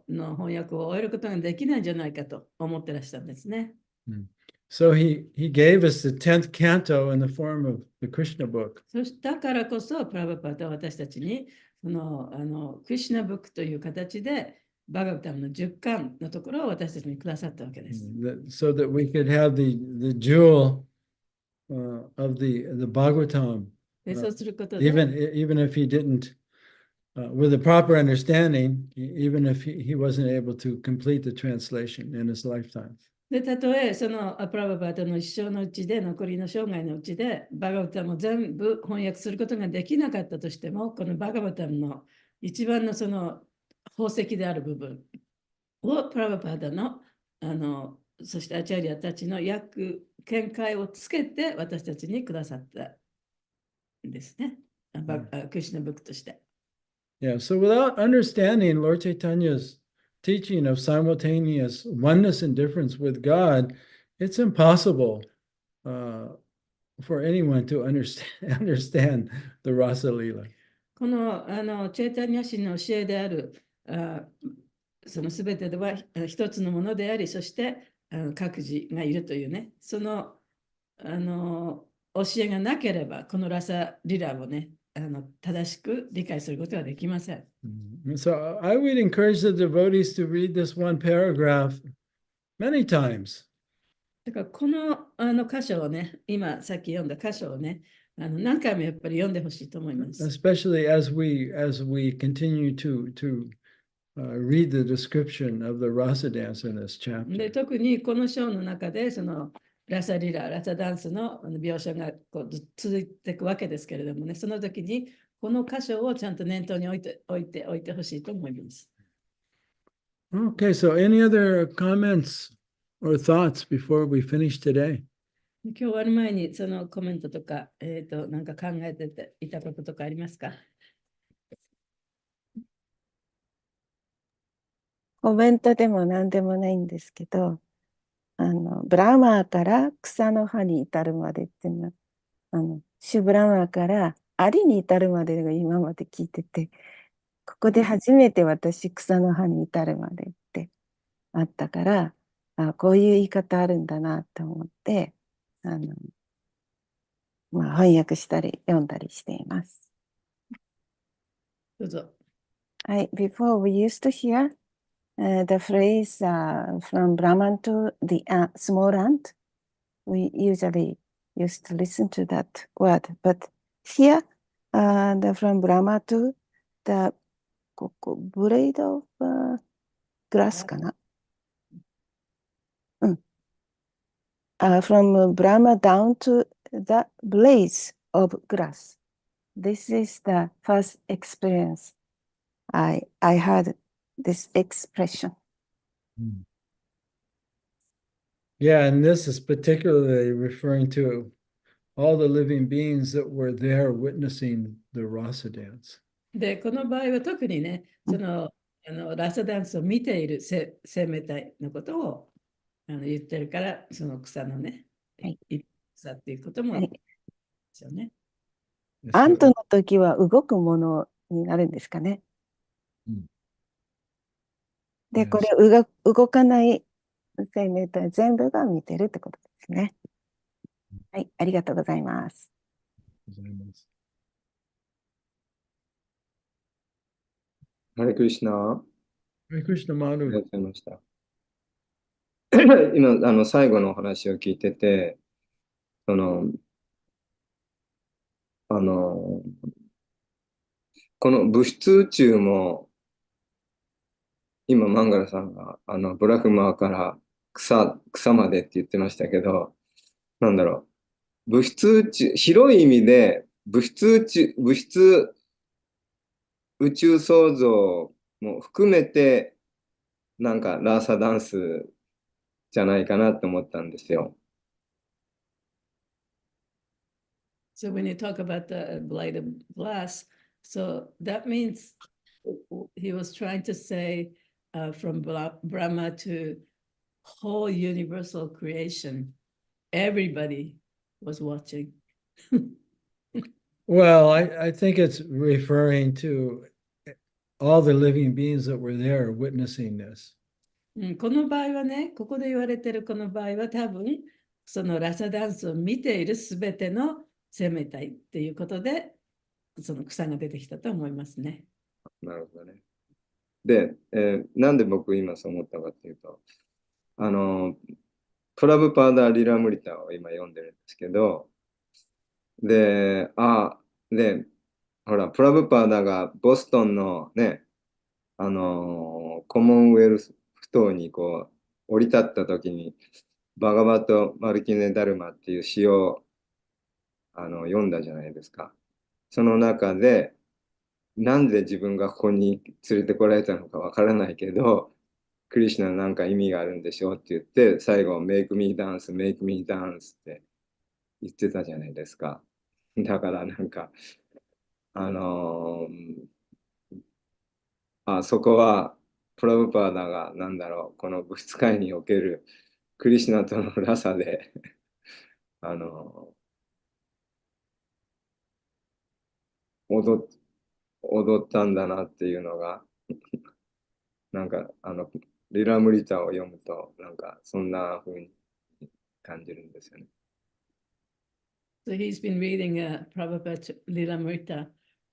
の翻訳を終えることができないんじゃないかと思ってらしたんですね。So he gave us the 10th canto in the form of the Krishna book. そしたからこそ、プラバパタは私たちにそのクリシュナブックという形でバガバタムの10巻のところを私たちにくださったわけです。So that we could have the jewel of the Bhagavatam. で、そうすることで、 Even if he didn't, with a proper understanding, even if he wasn't able to complete the translation in his lifetime. で、たとえそのプラバパタの一生のうちで、残りの生涯のうちで、バガバタムを全部翻訳することができなかったとしても、このバガバタムの一番のその宝石である部分をプラバパタの、そしてアチャリアたちの見解をつけて私たちにくださったんですね。クリシュナブックとして。Yeah, so without understanding Lord Chaitanya's teaching of simultaneous oneness and difference with God, it's impossible for anyone to understand the Rasa Leela. このチェイタニア神の教えであるそのすべてでは一つのものであり、そして各自がいるというね、その教えがなければ、このラサリラをね、正しく理解することはできません。So I would encourage the devotees to read this one paragraph many times. だからこの、箇所をね、今さっき読んだ箇所をね、何回もやっぱり読んでほしいと思います。Especially as we continue to read the description of the rasa dance in this で、 chapter. 特にこの章の中で、そのラサリラ、ラサダンスの描写がこう続いていくわけですけれどもね、その時にこの箇所をちゃんと念頭に置いてほしいと思います。Okay, so any other comments or thoughts before we finish today? 今日終わる前にそのコメントとか、なんか考えていたこととかありますか？コメントでも何でもないんですけど、ブラマーから草の葉に至るまでっていうのは、シュブラマーからアリに至るまでが今まで聞いてて、ここで初めて私草の葉に至るまでってあったから、こういう言い方あるんだなと思って、翻訳したり読んだりしています。どうぞ。はい、before we used to hear the phrase from Brahman to the small ant, we usually used to listen to that word. But here, from Brahma to the blade of grass, かな? From Brahma down to the blades of grass. This is the first experience I had this expression. Yeah, and this is particularly referring to all the living beings that were there witnessing the rasa dance. で、この場合は特にね、その、ラサダンスを見ている生命体のことを言ってるから、その草のね、はい、草っていうこともですよね。アントの時は動くものになるんですかね。で、これ動かない生命体全部が見てるってことですね。はい、ありがとうございます。ハレクリシナ。ハレクリシナマル。ありがとうございました。今、最後のお話を聞いてて、この物質宇宙も、今、マンガラさんが、ブラフマーから草までって言ってましたけど、なんだろう、物質宇宙、広い意味で、物質宇宙創造も含めて、なんかラーサダンスじゃないかなって思ったんですよ。So when you talk about the blade of glass, so that means he was trying to say from Brahma to whole universal creation, everybody was watching. Well, I think it's referring to all the living beings that were there witnessing this. この場合はね、ここで言われているこの場合は多分、そのラサダンスを見ているすべての生命体っていうことで、その草が出てきたと思いますね。なるほどね。で、なんで僕今そう思ったかっていうと、プラブパーダー・リラムリタを今読んでるんですけど、で、ほら、プラブパーダがボストンのね、コモンウェルス不島にこう降り立った時に、バガバト・マルキネ・ダルマっていう詩を読んだじゃないですか。その中で、なんで自分がここに連れてこられたのかわからないけど、クリシュナなんか意味があるんでしょうって言って、最後、Make me dance, make me dance って言ってたじゃないですか。だからなんか、そこは、プラブパーダが、なんだろう、この物質界におけるクリシュナとのラサで踊ったんだなっていうのが、なんか、リラムリタを読むと、なんか、そんな風に感じるんですよね。So he's been reading Prabhupada Lilamrita,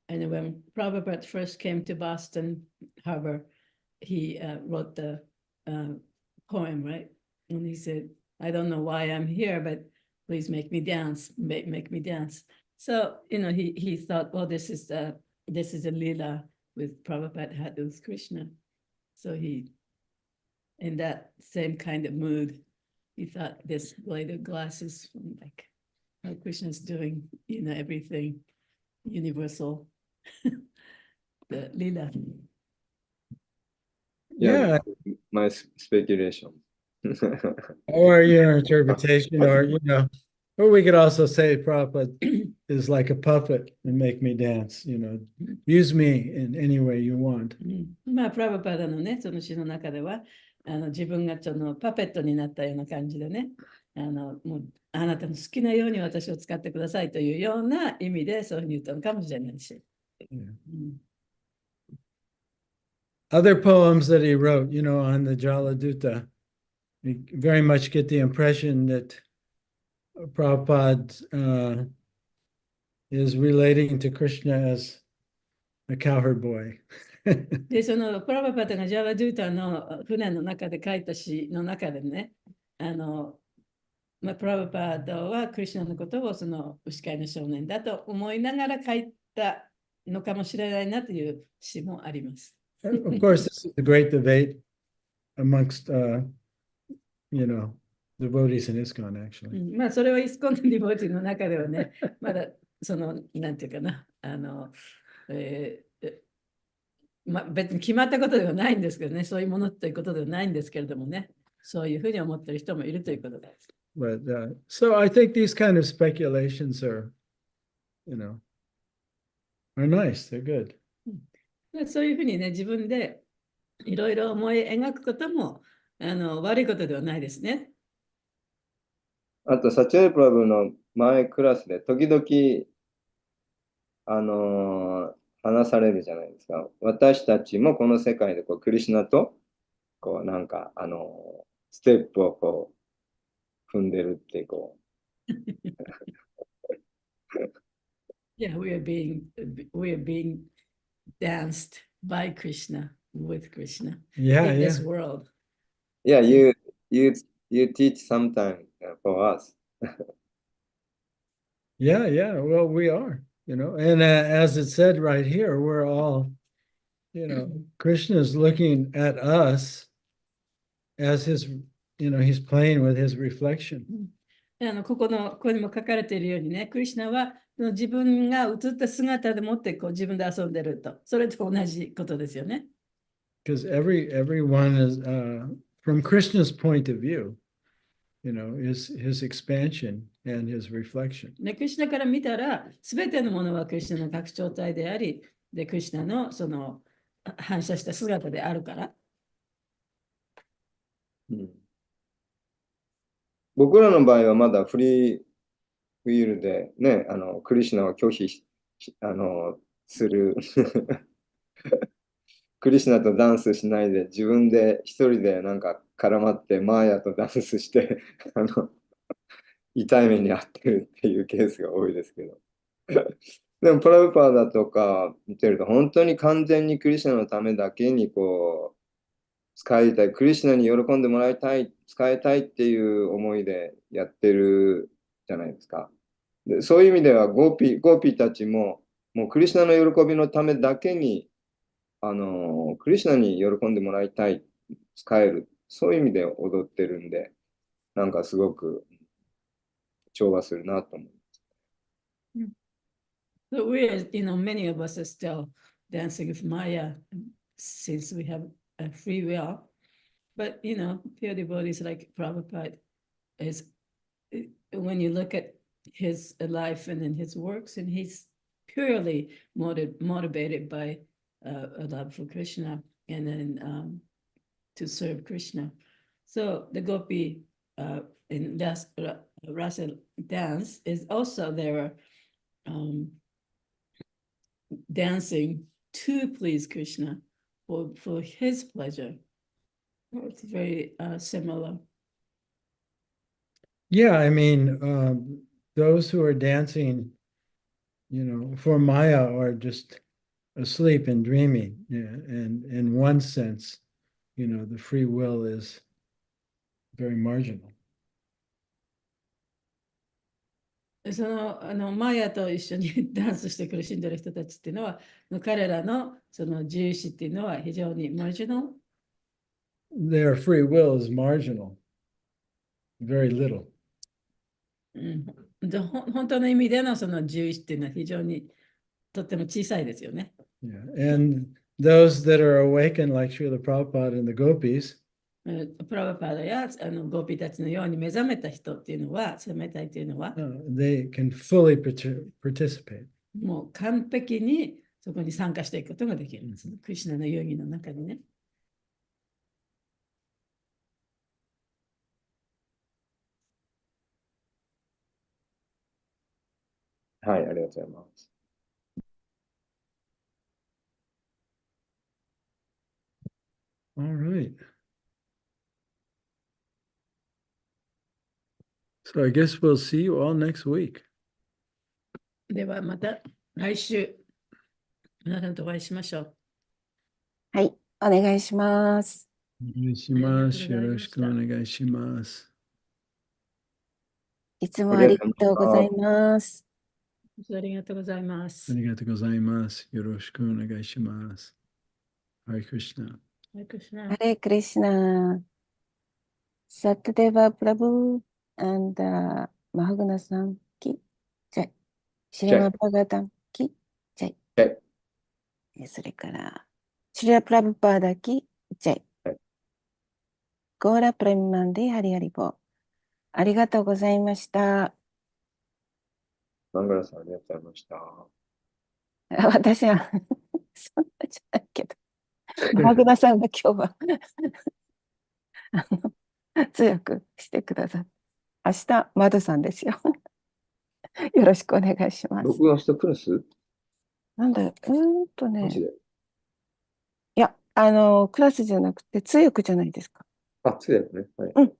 And when Prabhupada first came to Boston Harbor, he wrote the poem, right? And he said, I don't know why I'm here, but please make me dance, make me dance. So, he thought, well, this is a lila with Prabhupada had with Krishna. So he, in that same kind of mood, he thought this lighted glasses from like how Krishna's doing, everything universal, the lila. Yeah, my speculation. or your interpretation, or we could also say Prabhupada is like a puppet and make me dance, use me in any way you want. まあ、プラブパダのね、その詩の中では、自分がそのパペットになったような感じでね、もうあなたの好きなように私を使ってくださいというような意味でそういうふうに言ったのかもしれないし。Other poems that he wrote, on the Jaladuta, you very much get the impression that Prabhupada is relating to Krishna as a cowherd boy. で、そのプラバパタがジャワドゥータの船の中で書いた詩の中でね、プラバパタはクリシュナのことをその牛飼いの少年だと思いながら書いたのかもしれないなという詩もあります。Of course, this is a great debate amongst, devotees in ISKCON, actually. まあ、それはイスコンのディボーティの中ではね、まだその、なんていうかな、別に決まったことではないんですけどね、そういうものということではないんですけれどもね、そういうふうに思っている人もいるということです。But so I think these kind of speculations are nice. They're good. そういうふうにね、自分でいろいろ思い描くことも悪いことではないですね。あと、サチュエプラブの前クラスで時々、話されるじゃないですか。私たちもこの世界でクリシュナと、ステップを踏んでるって、Yeah, we are being danced by Krishna, with Krishna in this world. Yeah, you teach sometime for us. Yeah. Well, we are, and as it said right here, we're all, Krishna is looking at us as his, he's playing with his reflection. ここにも書かれているようにね、クリシュナは自分が映った姿でもって自分で遊んでると。それと同じことですよね。Because everyone is, from Krishna's point of view, is his expansion and his reflection. クリシュナから見たら、すべてのものはクリシュナの拡張体であり、で、クリシュナのその反射した姿であるから。僕らの場合はまだフリーウィールでね、クリシュナを拒否するクリシュナとダンスしないで自分で一人でなんか絡まってマーヤとダンスして痛い目に遭ってるっていうケースが多いですけどでもプラブパーだとか見てると本当に完全にクリシュナのためだけに使いたい、クリシュナに喜んでもらいたい、使いたいっていう思いでやってるじゃないですか。でそういう意味ではゴーピーたちももうクリシュナの喜びのためだけにクリシュナに喜んでもらいたい、使える、そういう意味で踊ってるんで、なんかすごく調和するなと思います。So we are, many of us are still dancing with Maya since we have a free will. But, pure devotees like Prabhupada is, when you look at his life and in his works, and he's purely motivated by a love for Krishna and then to serve Krishna. So the Gopi in Rasa dance is also their dancing to please Krishna for his pleasure. It's very similar. Yeah, I mean, those who are dancing for Maya are just asleep and dreaming. Yeah, and in one sense, the free will is very marginal. マヤと一緒にダンスして苦しんでる人たちっていうのは、彼らのその自由意志っていうのは非常にマジナル。Their free will is marginal, very little. 本当の意味でのその自由意志っていうのは非常にとっても小さいですよね。Yeah. And those that are awakened, like Srila Prabhupada and the gopis, プラバパーダやゴーピーたちのように目覚めた人っていうのは、覚めたいっていうのは、they can fully participate. もう完璧にそこに参加していくことができるんです。クリシュナの遊戯の中にね。はい、ありがとうございます。All right. So I guess we'll see you all next week. ではまた来週、皆さんとお会いしましょう。はい、お願いします。お願いします。よろしくお願いします。いつもありがとうございます。ありがとうございます。ありがとうございます。よろしくお願いします。ハレクリシナ。ハレクリシナ。ハレクリシナ。Satadeva Prabhu and Mahaguna san ki jai. Srimad Bhagavatam ki jai. それから、シリラ・プラブパーダきジェイ。ゴーラ・プレミマンディ・ハリハリボー。ありがとうございました。マンガラさん、ありがとうございました。私はそんなじゃないけど、マグナさんが今日は強くしてください。明日、マドさんですよ。よろしくお願いします。僕は明日クラスなんだよ、マジでいや、クラスじゃなくて、通訳じゃないですか。あ、通訳ね。はい。うん。